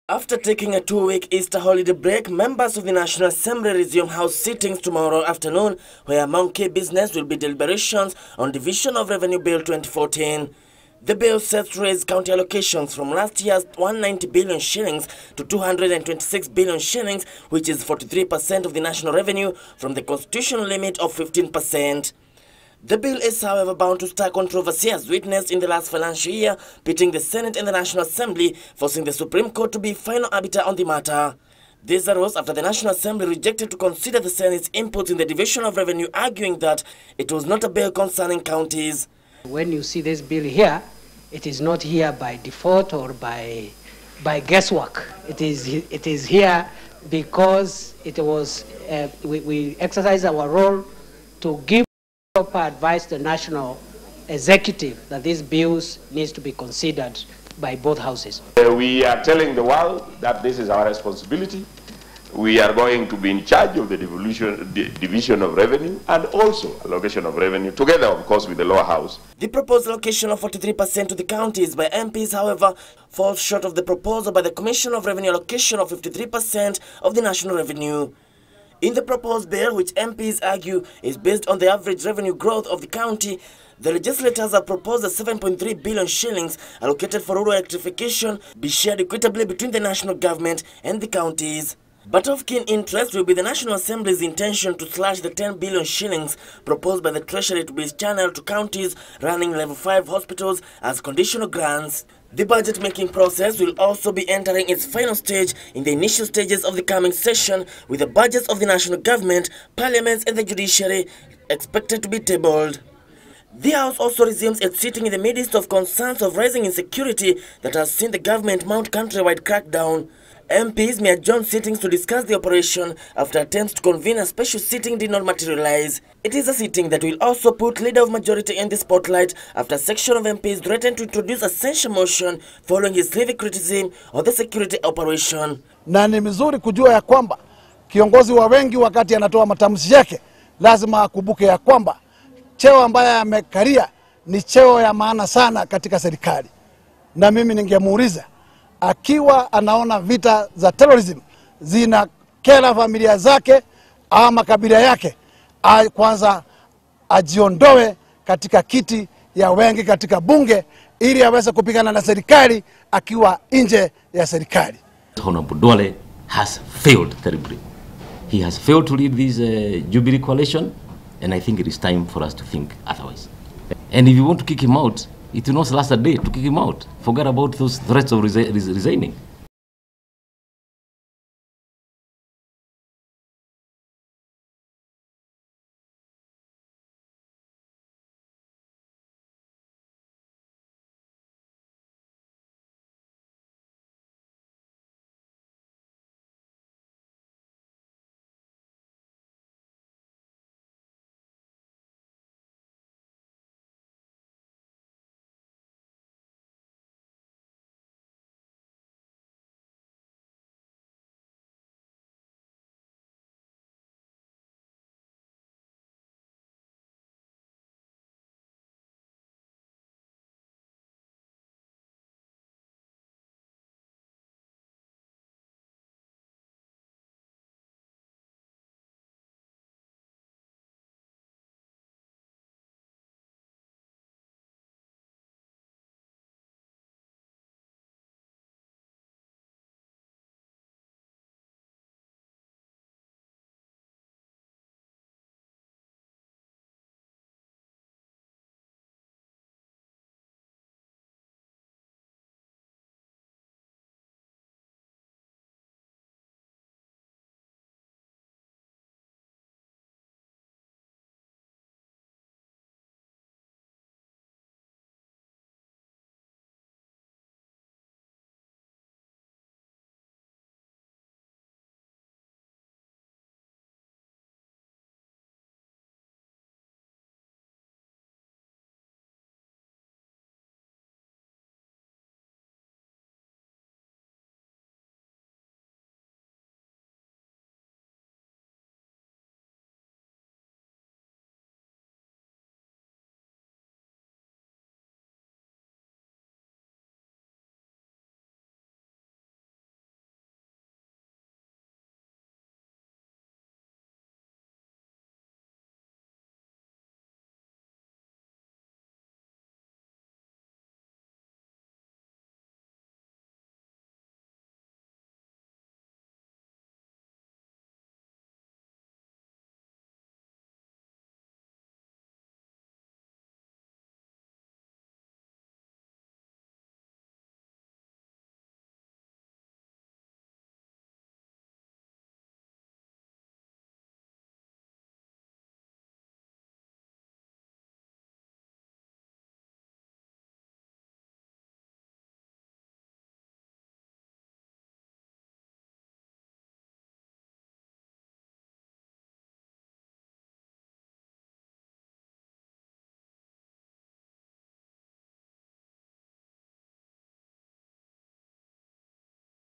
After taking a 2-week Easter holiday break, members of the National Assembly resume House sittings tomorrow afternoon, where among key business will be deliberations on Division of Revenue Bill 2014. The bill sets to raise county allocations from last year's 190 billion shillings to 226 billion shillings, which is 43% of the national revenue from the constitutional limit of 15%. The bill is, however, bound to stir controversy as witnessed in the last financial year, pitting the Senate and the National Assembly, forcing the Supreme Court to be final arbiter on the matter. This arose after the National Assembly rejected to consider the Senate's input in the Division of Revenue, arguing that it was not a bill concerning counties. When you see this bill here, it is not here by default or by guesswork. It is here because it was we exercise our role to give proper advice to the national executive that these bills needs to be considered by both houses. We are telling the world that this is our responsibility. We are going to be in charge of the division of revenue and also allocation of revenue, together, of course, with the lower house. The proposed allocation of 43% to the counties by MPs, however, falls short of the proposal by the Commission of Revenue allocation of 53% of the national revenue. In the proposed bill, which MPs argue is based on the average revenue growth of the county, the legislators have proposed that 7.3 billion shillings allocated for rural electrification be shared equitably between the national government and the counties. But of keen interest will be the National Assembly's intention to slash the 10 billion shillings proposed by the Treasury to be channeled to counties running level 5 hospitals as conditional grants. The budget-making process will also be entering its final stage in the initial stages of the coming session, with the budgets of the national government, parliaments and the judiciary expected to be tabled. The House also resumes its sitting in the midst of concerns of rising insecurity that has seen the government mount countrywide crackdown. MPs may adjourn sittings to discuss the operation after attempts to convene a special sitting did not materialize. It is a sitting that will also put Leader of Majority in the spotlight after a section of MPs threatened to introduce a censure motion following his heavy criticism of the security operation. Na ni mzuri kujua ya kwamba kiongozi wa wengi wakati anatoa matamshi yake lazima akumbuke ya kwamba cheo ambaye amekaria ni cheo ya maana sana katika serikali. Na mimi ningemuuliza, akiwa anaona vita za terrorism zinakera familia zake ama kabila yake, kwanza ajiondoe katika kiti ya wengi katika bunge ili aweze kupigana na serikali akiwa nje ya serikali. Honorable Duale has failed terribly. He has failed to lead this Jubilee coalition, and I think it is time for us to think otherwise. And if you want to kick him out, it will not last a day to kick him out. Forget about those threats of resigning.